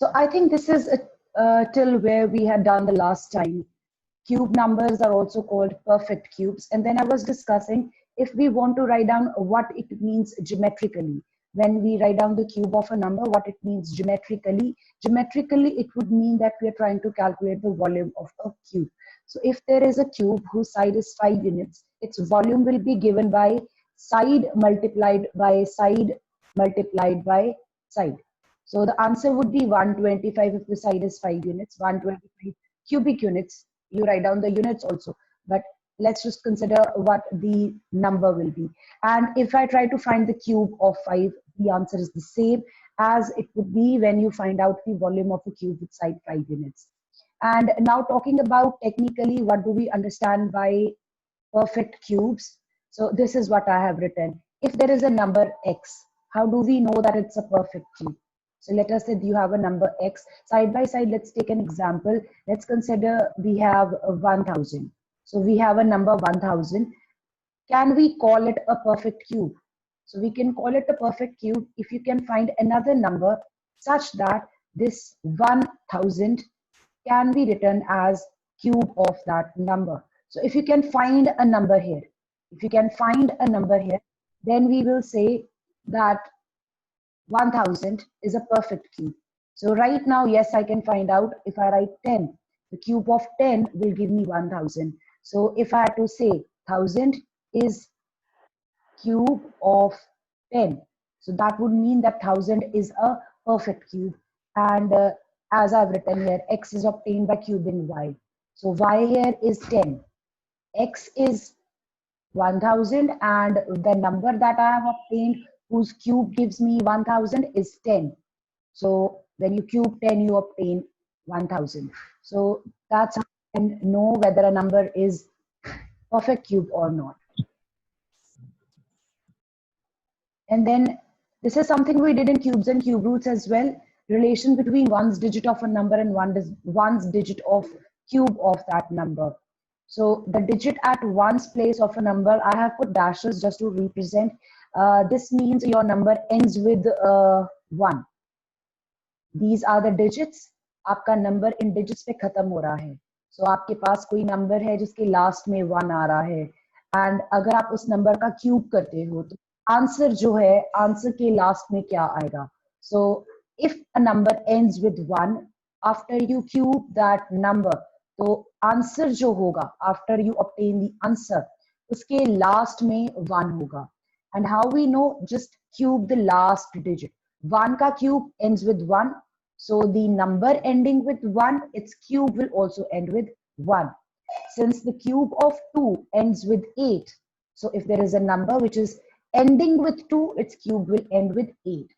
So I think this is till where we had done the last time. Cube numbers are also called perfect cubes. And then I was discussing if we want to write down what it means geometrically. When we write down the cube of a number, what it means geometrically. Geometrically, it would mean that we are trying to calculate the volume of a cube. So if there is a cube whose side is 5 units, its volume will be given by side multiplied by side multiplied by side. So the answer would be 125 if the side is 5 units, 125 cubic units. You write down the units also, but let's just consider what the number will be. And if I try to find the cube of 5, the answer is the same as it would be when you find out the volume of a cube with side 5 units. And now talking about technically, what do we understand by perfect cubes? So this is what I have written. If there is a number x, how do we know that it's a perfect cube? So let us say you have a number x. Side by side, let's take an example. Let's consider we have 1000. So we have a number 1000. Can we call it a perfect cube? So we can call it a perfect cube if you can find another number such that this 1000 can be written as cube of that number. So if you can find a number here, then we will say that 1000 is a perfect cube. So right now, yes, I can find out if I write 10, the cube of 10 will give me 1000. So if I had to say 1000 is cube of 10, so that would mean that 1000 is a perfect cube. And as I've written here, x is obtained by cubing y. So y here is 10, x is 1000, and the number that I have obtained whose cube gives me 1000 is 10. So when you cube 10, you obtain 1000. So that's how you can know whether a number is perfect cube or not. And then this is something we did in cubes and cube roots as well. Relation between one's digit of a number and one's digit of cube of that number. So the digit at one's place of a number, I have put dashes just to represent. This means your number ends with 1. These are the digits. आपका number in digits पे खत्म हो रहा है. So आपके पास कोई number है जिसके लास्ट में 1 आ रहा है. And अगर आप उस नंबर का क्यूब करते हो तो आंसर जो है, आंसर के लास्ट में क्या आएगा? So if a number ends with 1, after you cube that number, तो आंसर जो होगा after you obtain the answer, उसके लास्ट में 1 होगा. And how we know? Just cube the last digit. 1 ka cube ends with 1. So the number ending with 1, its cube will also end with 1. Since the cube of 2 ends with 8, so if there is a number which is ending with 2, its cube will end with 8.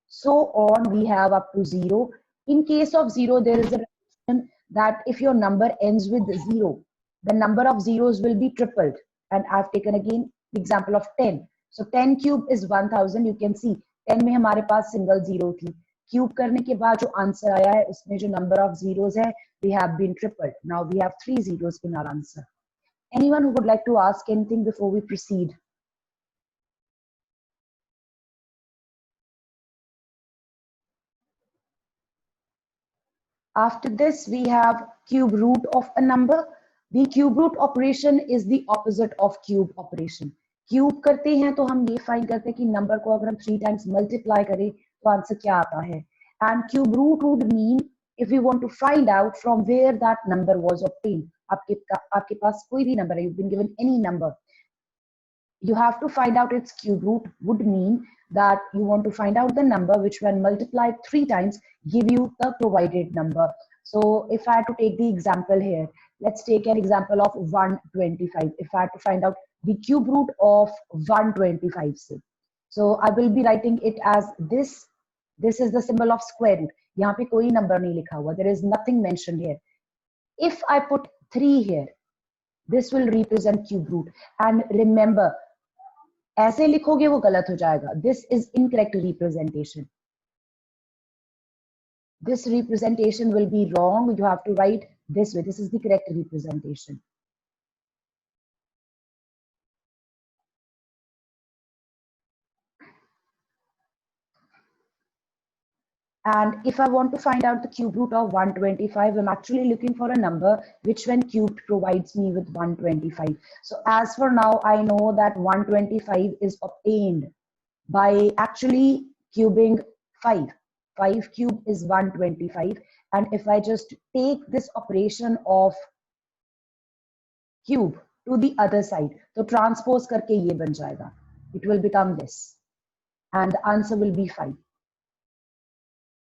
So on we have up to 0. In case of 0, there is a relation that if your number ends with 0, the number of zeros will be tripled. And I've taken again the example of 10. So 10 cube is 1000. You can see 10 में हमारे पास single zero थी. Cube करने के बाद जो answer आया है उसमें जो नंबर ऑफ जीरोस है, we have been tripled. Now we have 3 zeros in our answer. Anyone who would like to ask anything before we proceed? After this, we have cube root of a number. The cube root operation is the opposite of cube operation. Cube करते हैं तो हम ये find करते हैं कि number को अगर हम 3 टाइम्स मल्टीप्लाई करें तो आंसर क्या आता है. And cube root would mean if you want to find out from where that number was obtained. आपके पास कोई भी नंबर है, you've been given any number, you have to find out its cube root would mean that you want to find out the number which when multiplied 3 times give you the provided number. So if I had to take the example here, let's take an example of 125. If I had to find out the cube root of 125 say, so I will be writing it as this. This is the symbol of square root. यहाँ पे कोई number नहीं लिखा हुआ, there is nothing mentioned here. If I put 3 here, this will represent cube root. And remember, ऐसे लिखोगे वो गलत हो जाएगा. This is incorrect representation. This representation will be wrong. You have to write this way. This is the correct representation. And if I want to find out the cube root of 125, I'm actually looking for a number which when cubed provides me with 125. So as for now, I know that 125 is obtained by actually cubing 5. 5 cube is 125. And if I just take this operation of cube to the other side, तो transpose करके ये बन जाएगा. It will become this. And the answer will be 5.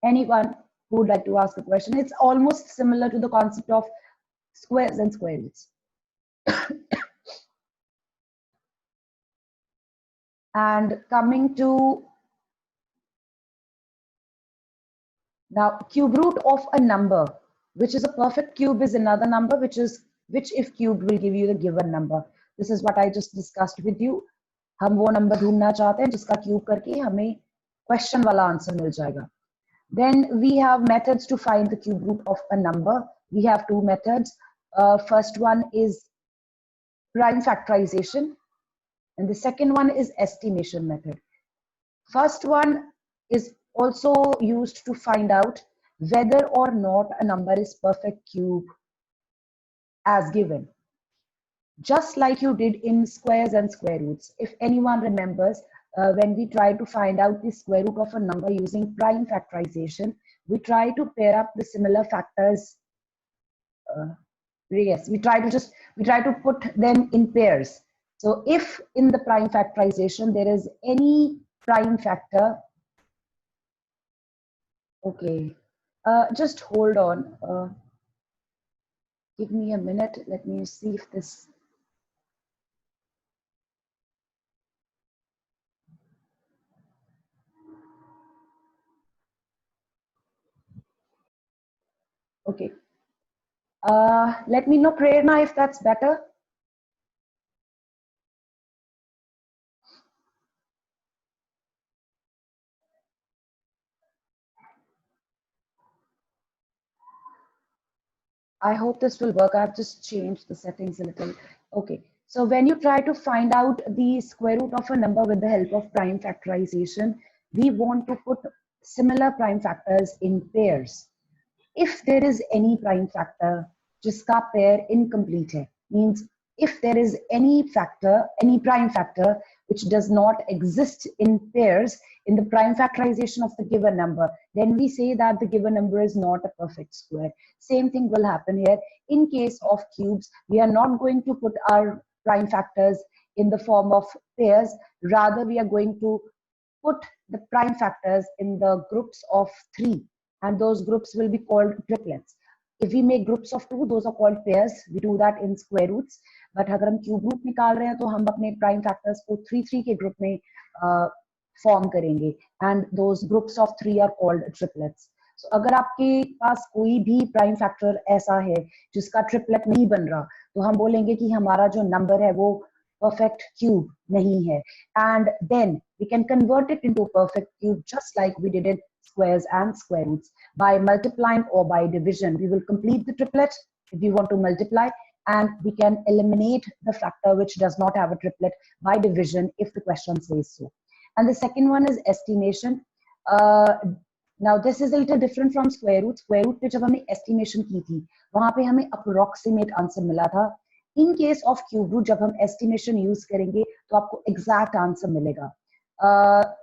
Anyone who would like to ask a question? It's almost similar to the concept of squares and square roots. And coming to now, cube root of a number, which is a perfect cube, is another number which if cubed will give you the given number. This is what I just discussed with you. हम वो number ढूंढना चाहते हैं जिसका cube करके हमें question वाला answer मिल जाएगा. Then we have methods to find the cube root of a number. We have two methods. First one is prime factorization, and the second one is estimation method. First one is also used to find out whether or not a number is perfect cube as given. Just like you did in squares and square roots. If anyone remembers, when we try to find out the square root of a number using prime factorization, we try to pair up the similar factors. Yes, we try to put them in pairs. So if in the prime factorization there is any prime factor, okay, just hold on. Give me a minute. Let me see if this. Okay. Let me know, Prerna, if that's better. I hope this will work. I've just changed the settings a little. Okay. So when you try to find out the square root of a number with the help of prime factorization, we want to put similar prime factors in pairs. If there is any prime factor जिसका pair incomplete है, means if there is any factor, any prime factor which does not exist in pairs in the prime factorization of the given number, then we say that the given number is not a perfect square. Same thing will happen here. In case of cubes, we are not going to put our prime factors in the form of pairs. Rather, we are going to put the prime factors in the groups of 3, and those groups will be called triplets. If we make groups of 2, those are called pairs. We do that in square roots. But अगर हम cube root निकाल रहे हैं तो हम अपने prime factors को 3 के group में form करेंगे, and those groups of 3 are called triplets. So अगर आपके पास कोई भी prime factor ऐसा है जिसका triplet नहीं बन रहा, तो हम बोलेंगे कि हमारा जो number है वो perfect cube nahi hai. And then we can convert it into a perfect cube just like we did in squares and square roots. By multiplying or by division, we will complete the triplet if we want to multiply, and we can eliminate the factor which does not have a triplet by division if the question says so. And the second one is estimation. Now this is a little different from square root. Square root पे जब हमने estimation की थी, वहां पे हमें approximate answer मिला था. In case of cube root जब हम एस्टिमेशन यूज करेंगे तो आपको एग्जैक्ट आंसर मिलेगा.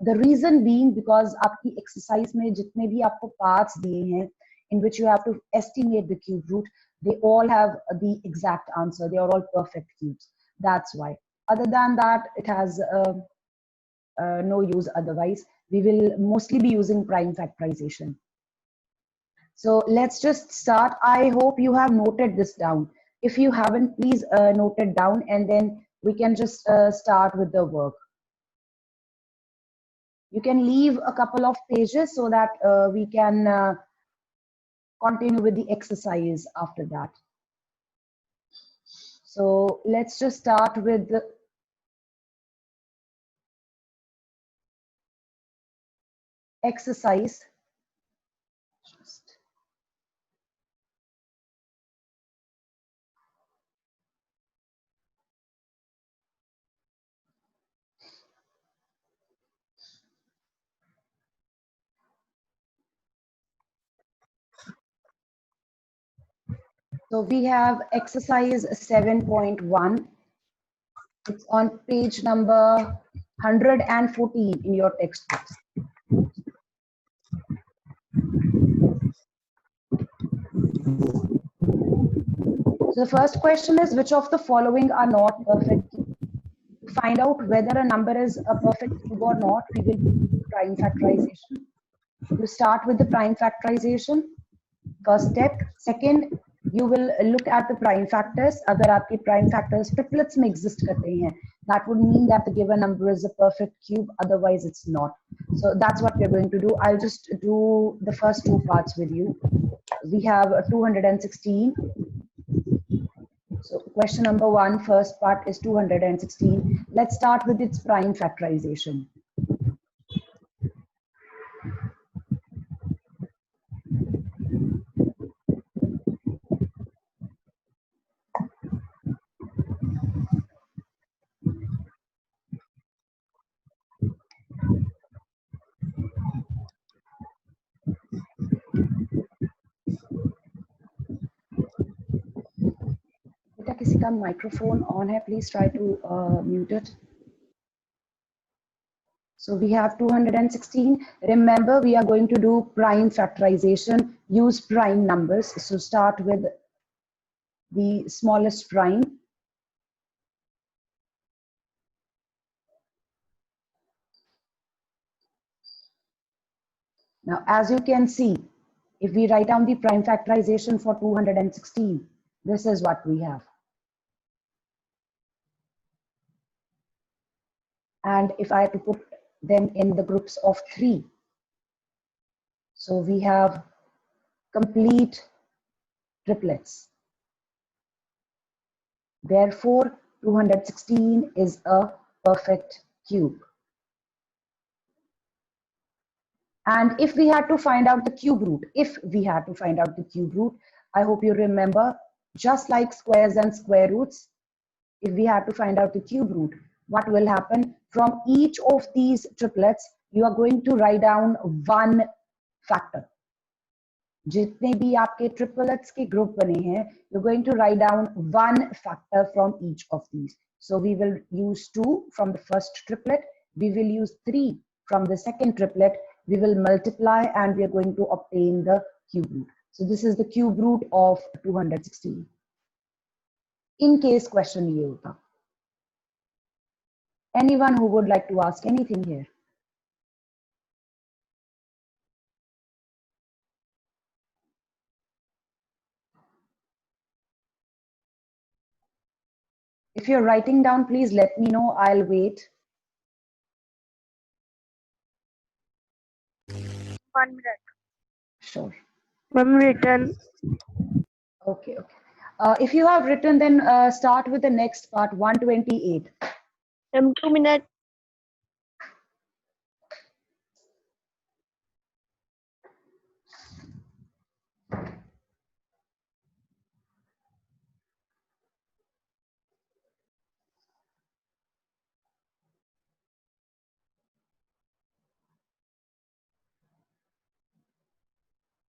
द रीजन बीइंग बिकॉज आपकी एक्सरसाइज में जितने भी आपको पार्ट्स दिए हैं in which you have to estimate the cube root, they all have the exact answer. They are all perfect cubes. That's why. Other than that, it has no use otherwise. We will mostly be using prime factorization. So let's just start. I hope you have noted this down. If you haven't, please note it down, and then we can just start with the work. You can leave a couple of pages so that we can continue with the exercise after that. So let's just start with the exercise. So we have exercise 7.1. It's on page number 114 in your textbooks. So the first question is, which of the following are not perfect? To find out whether a number is a perfect cube or not, we will do prime factorization. You start with the prime factorization, first step. Second, you will look at the prime factors. अगर आपके prime factors triplets में exist करते हैं, that would mean that the given number is a perfect cube, otherwise it's not. So that's what we're going to do. I'll just do the first two parts with you. We have 216. So question number 1, first part is 216. Let's start with its prime factorization. बेटा किसी का microphone on है, please try to mute it. So we have 216. Remember, we are going to do prime factorization, use prime numbers. So start with the smallest prime. Now, as you can see, if we write down the prime factorization for 216, this is what we have. And if I had to put them in the groups of 3, so we have complete triplets. Therefore, 216 is a perfect cube. And if we had to find out the cube root, I hope you remember, just like squares and square roots, if we had to find out the cube root, what will happen? From each of these triplets, you are going to write down one factor. जितने भी आपके triplets के group बने हैं, you're going to write down one factor from each of these. So we will use 2 from the first triplet, we will use 3 from the second triplet, we will multiply and we are going to obtain the cube root. So this is the cube root of 216. In case question ये होता. Anyone who would like to ask anything here? If you're writing down, please let me know. I'll wait. 1 minute. Sure. I'm written. Okay. If you have written, then start with the next part, 128. 2 minutes.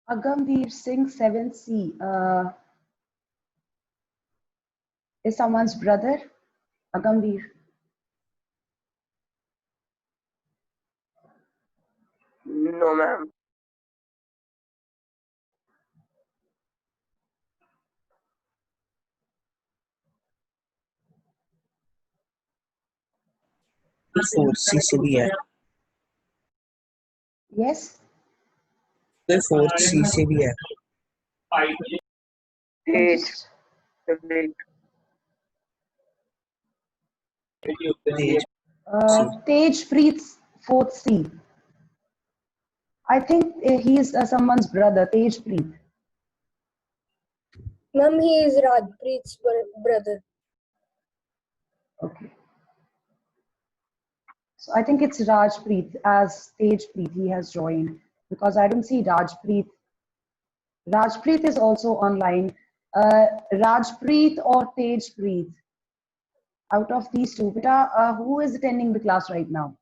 Agamveer Singh 7C is someone's brother. Agamveer. No, ma'am. Fourth C से भी है Yes. तो fourth C से भी है Eight. Tejpreet 4th C. I think he is someone's brother, Tejpreet. Ma'am, he is Rajpreet's brother. Okay. So I think it's Rajpreet as Tejpreet he has joined, because I don't see Rajpreet. Rajpreet is also online. Rajpreet or Tejpreet? Out of these two, beta, who is attending the class right now?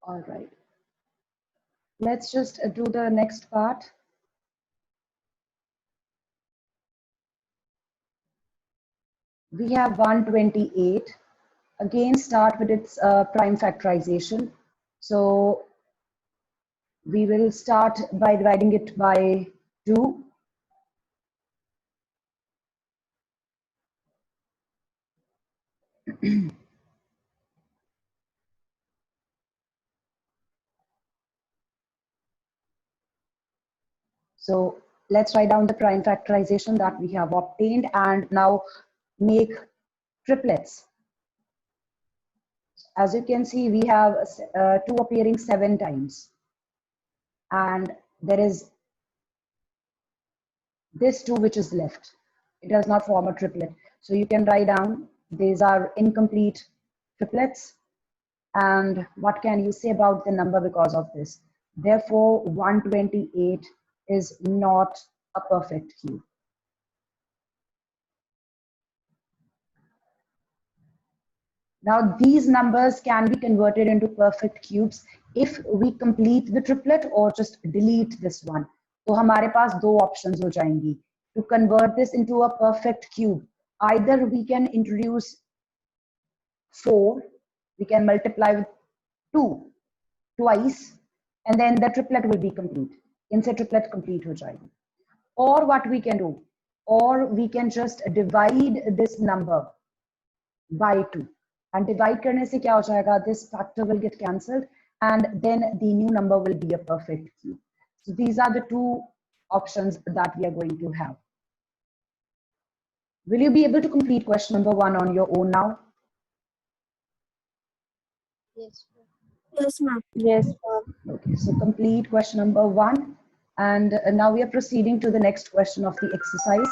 All right. Let's just do the next part. We have 128. Again, start with its prime factorization. So we will start by dividing it by 2. So let's write down the prime factorization that we have obtained and now make triplets. As you can see, we have 2 appearing 7 times. And there is this 2 which is left. It does not form a triplet. So you can write down these are incomplete triplets. And what can you say about the number because of this? Therefore, 128 is not a perfect cube. Now, these numbers can be converted into perfect cubes if we complete the triplet or just delete this one. तो हमारे पास दो options हो जाएंगी. To convert this into a perfect cube, either we can introduce 4, we can multiply with 2 twice, and then the triplet will be complete. इनसे triplet complete हो जाएगी. Or what we can do, or we can just divide this number by 2. And divide करने से क्या हो जाएगा? This factor will get cancelled and then the new number will be a perfect cube. So these are the 2 options that we are going to have. Will you be able to complete question number 1 on your own now? Yes, ma'am. Yes, ma'am. Yes, ma'am. Okay, so complete question number 1. And now we are proceeding to the next question of the exercise.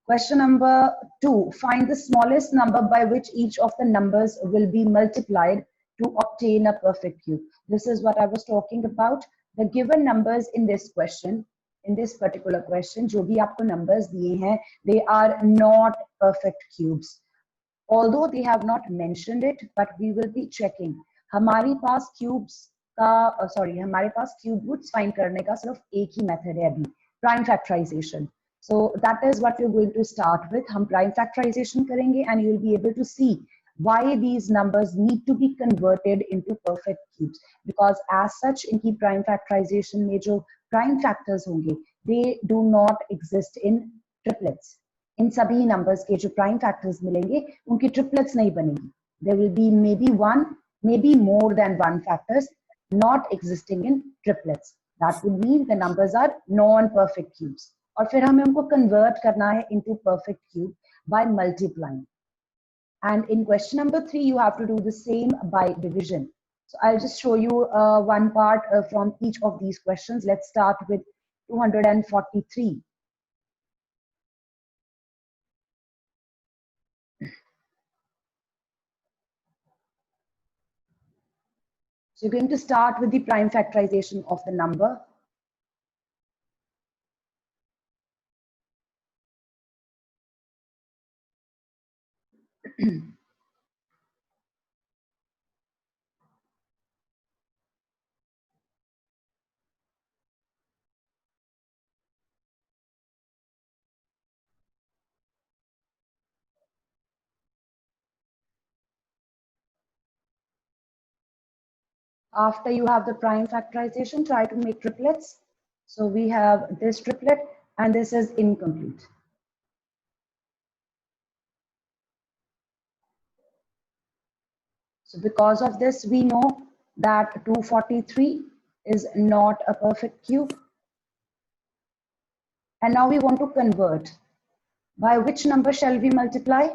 Question number 2, find the smallest number by which each of the numbers will be multiplied to obtain a perfect cube. This is what I was talking about. The given numbers in this question, in this particular question, जो भी आपको numbers दिए हैं, they are not perfect cubes. Although they have not mentioned it, but we will be checking. हमारे पास cubes का, हमारे पास cube roots find करने का सिर्फ एक ही method है अभी, prime factorization. So that is what we're going to start with. हम prime factorization करेंगे and you'll be able to see why these numbers need to be converted into perfect cubes. Because as such, इनकी prime factorization में जो prime factors होंगे, they do not exist in triplets. इन सभी numbers के जो prime factors मिलेंगे, उनकी triplets नहीं बनेगी. There will be maybe one, maybe more than one factors not existing in triplets. That would mean the numbers are non-perfect cubes. और फिर हमें उनको convert करना है into perfect cube by multiplying. And in question number 3, you have to do the same by division. So I'll just show you one part from each of these questions. Let's start with 243. So you're going to start with the prime factorization of the number. After you have the prime factorization, try to make triplets. So we have this triplet and this is incomplete. So because of this, we know that 243 is not a perfect cube. And now we want to convert. By which number shall we multiply?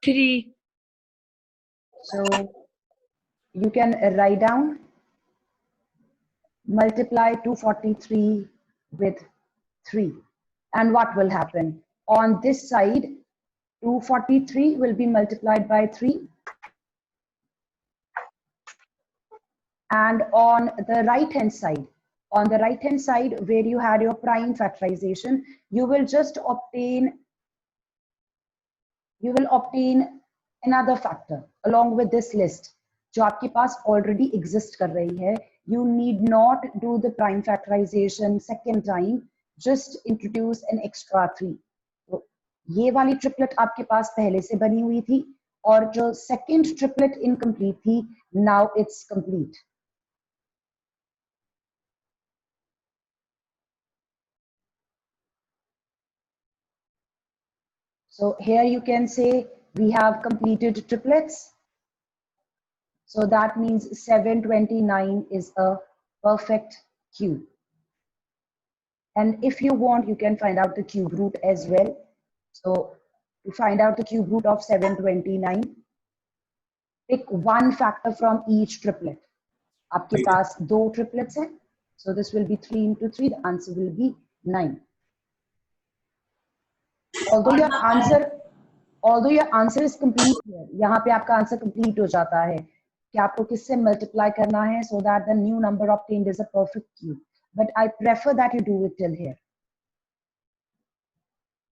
Three. So you can write down, multiply 243 with 3. And what will happen? On this side, 243 will be multiplied by 3. And on the right hand side, On the right hand side where you had your prime factorization, you will obtain another factor along with this list जो आपके पास already exist कर रही है. You need not do the prime factorization second time, just introduce an extra 3. तो ये वाली triplet आपके पास पहले से बनी हुई थी और जो second triplet incomplete थी, now it's complete. So here you can say we have completed triplets. So that means 729 is a perfect cube. And if you want, you can find out the cube root as well. So to find out the cube root of 729, pick one factor from each triplet. आपके पास 2 triplets हैं. So this will be 3 into 3. The answer will be 9. Although your answer is complete here, यहाँ पे आपका answer complete हो जाता है कि आपको किससे multiply करना है so that the new number obtained is a perfect cube. But I prefer that you do it till here.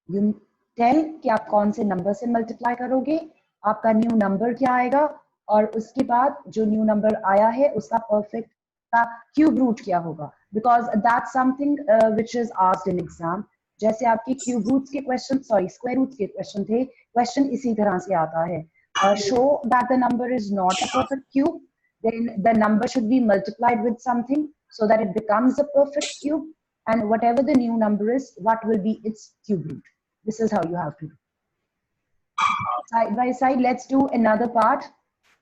You tell कि आप कौन से number से multiply करोगे, आपका new number क्या आएगा और उसके बाद जो new number आया है उसका perfect का cube root क्या होगा. Because that's something which is asked in exam. जैसे आपके क्यूब रूट्स के क्वेश्चन स्क्वायर रूट्स के क्वेश्चन थे, क्वेश्चन इसी तरह से आता है. Show that the number is not a perfect cube, then the number should be multiplied with something so that it becomes a perfect cube, and whatever the new number is, what will be its cube root. This is how you have to do. Side by side, let's do another part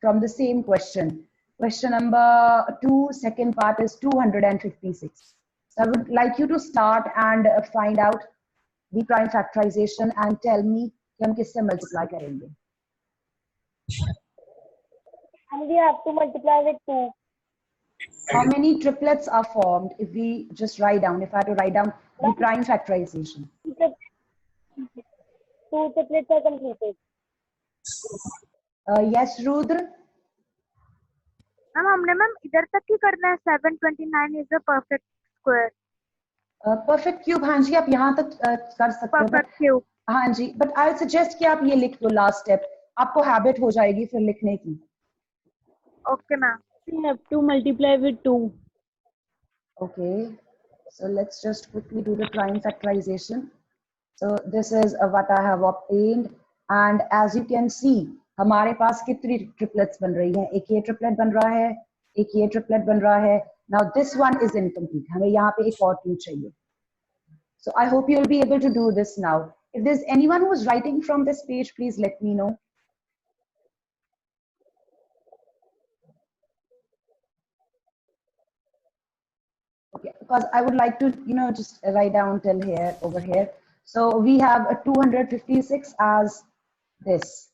from the same question. Question number 2, second part is 256. So I would like you to start and find out the prime factorization and tell me कि हम किससे multiply करेंगे. And we have to multiply with 2. How many triplets are formed if we just write down, if I had to write down the prime factorization? 2 triplets are completed. Yes, Rudra? हमने ma'am इधर तक ही करना है. 729 is a perfect square. Perfect cube, हाँ जी, आप यहाँ तक कर सकते हो. Perfect cube. हाँ जी, but I would suggest कि आप ये लिख दो last step. आपको habit हो जाएगी फिर लिखने की. Okay ma'am. We have to multiply with 2. Okay, so let's just quickly do the prime factorization. So this is what I have obtained, and as you can see, हमारे पास कितनी triplets बन रही हैं. एक ये triplet बन रहा है, एक ये triplet बन रहा है. Now this one is incomplete. हमें यहाँ पे एक और 2 चाहिए. So I hope you'll be able to do this now. If there's anyone who is writing from this page, please let me know. Okay, because I would like to, just write down till here, over here. So we have a 256 as this.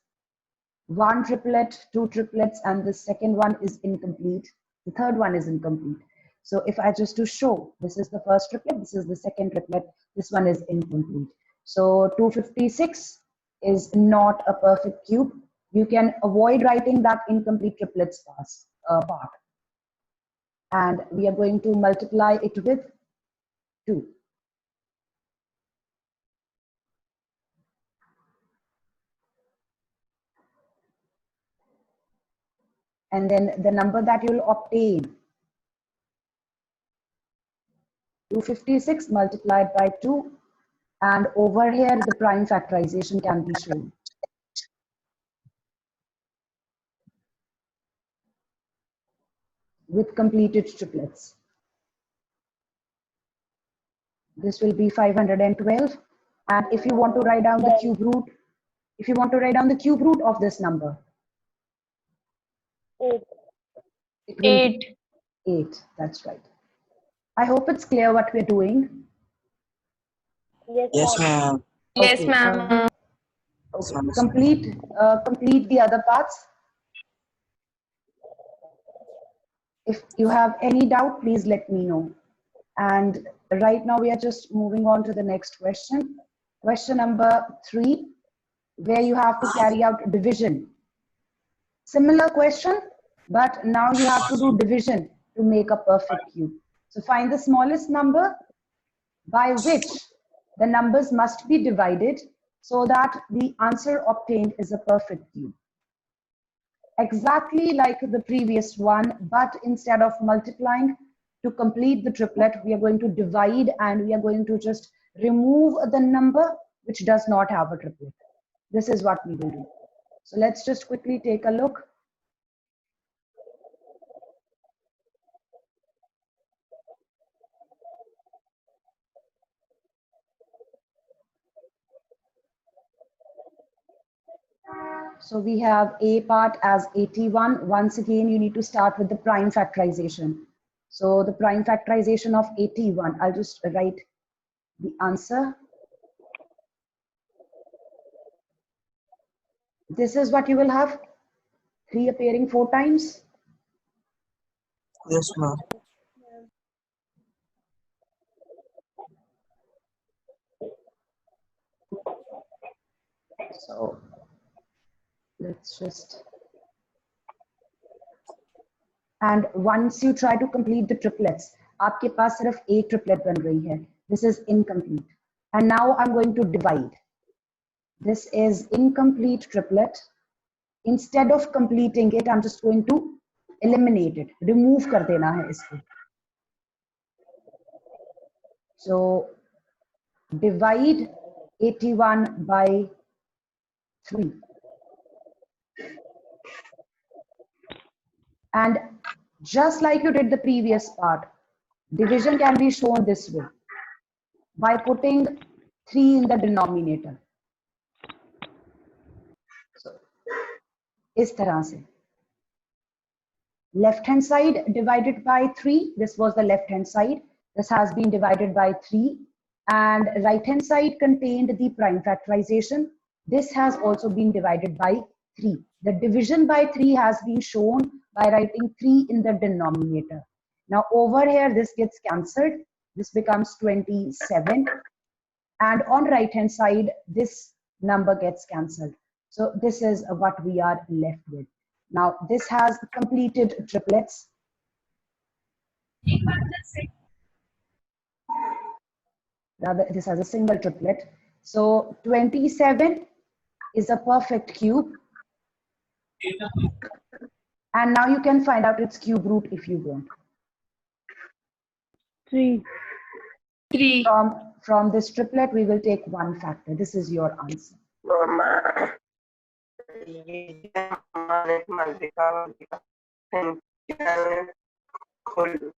1 triplet, 2 triplets, and the second one is incomplete. The third one is incomplete. So if I just to show, this is the first triplet, this is the second triplet, this one is incomplete. So 256 is not a perfect cube. You can avoid writing that incomplete triplets part. And we are going to multiply it with 2. And then the number that you'll obtain, 256 multiplied by 2, and over here the prime factorization can be shown. With completed triplets. This will be 512. And if you want to write down the cube root, of this number, 8. 8, that's right. I hope it's clear what we're doing. Yes, ma'am. Yes, Okay, ma'am. Okay. Complete the other parts. If you have any doubt, please let me know. And right now we are just moving on to the next question. Question number 3, where you have to carry out division. Similar question, but now you have to do division to make a perfect cube. So find the smallest number by which the numbers must be divided so that the answer obtained is a perfect cube. Exactly like the previous one, but instead of multiplying to complete the triplet, we are going to divide and we are going to just remove the number which does not have a triplet. This is what we will do. So let's just quickly take a look. So we have A part as 81. Once again, you need to start with the prime factorization. So the prime factorization of 81, I'll just write the answer. This is what you will have, 3 appearing 4 times. Yes, ma'am. So let's just, and once you try to complete the triplets, आपके पास सिर्फ एक triplet बन रही है. This is incomplete. And now I'm going to divide. This is incomplete triplet. Instead of completing it, I'm just going to eliminate it. Remove कर देना है इसको. So divide 81 by 3. And just like you did the previous part, division can be shown this way by putting 3 in the denominator. So, इस तरह से. Left hand side divided by 3. This was the left hand side. This has been divided by 3. And right hand side contained the prime factorization. This has also been divided by 3. The division by 3 has been shown by writing 3 in the denominator. Now over here, this gets cancelled. This becomes 27. And on right hand side, this number gets cancelled. So this is what we are left with. Now this has completed triplets. Rather, this has a single triplet. So 27 is a perfect cube. And now you can find out its cube root if you want. 3. From this triplet, we will take one factor. This is your answer. No, ma'am. ये हमारे मल्लिका वल्लिका संख्या खोल.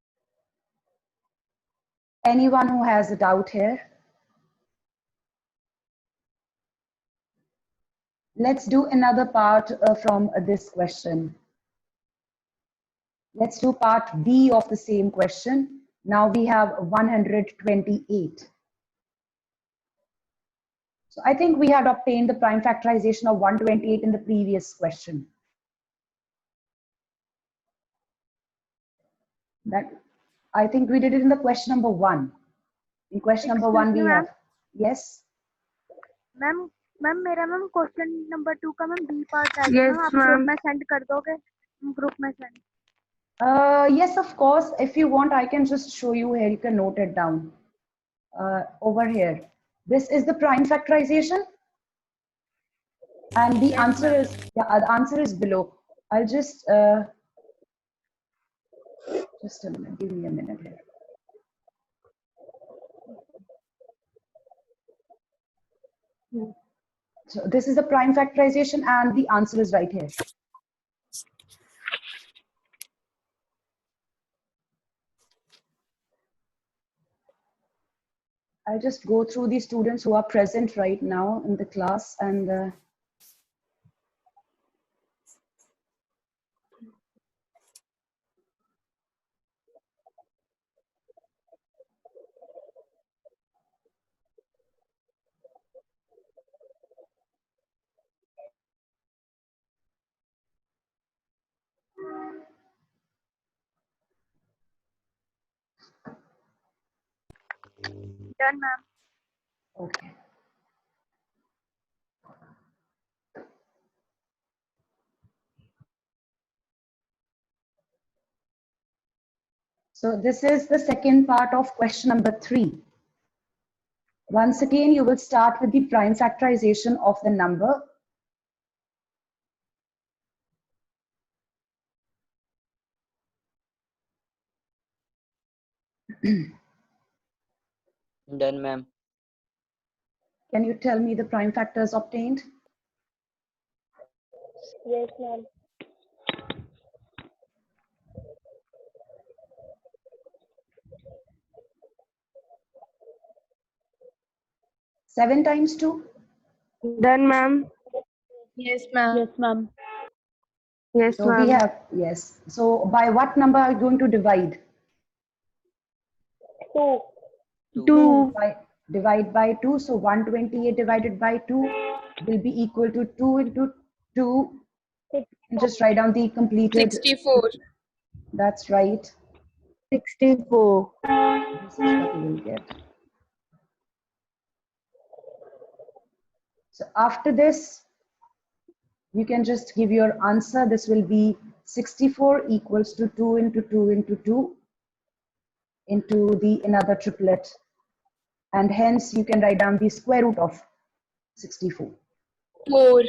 Anyone who has a doubt here? Let's do another part from this question. Let's do part B of the same question. Now we have 128. So I think we had obtained the prime factorization of 128 in the previous question. That I think we did it in the question number 1. In question number 1 we have, yes? Ma'am मेरा ma'am question number 2 का ma'am B part है Yes, आप ma'am. Group में send कर दोगे group में send. Yes, of course. If you want, I can just show you here. You can note it down. Over here. This is the prime factorization. And the answer is, yeah, the answer is below. I'll just a minute, give me a minute here. So this is the prime factorization and the answer is right here. I'll just go through the students who are present right now in the class and done ma'am. okay. So this is the second part of question number 3. Once again, you will start with the prime factorization of the number. Done, ma'am. Can you tell me the prime factors obtained? Yes, ma'am. 7 times 2? Done, ma'am. Yes, ma'am. Yes, ma'am. Yes, So we ma'am. have, yes. So by what number are you going to divide? 2. 2. Divide by 2. So 128 divided by 2 will be equal to 2 into 2. And just write down the completed. 64. That's right. 64. This is what you will get. So after this, you can just give your answer. This will be 64 equals to 2 into 2 into 2 into the another triplet. And hence you can write down the square root of 64. 4.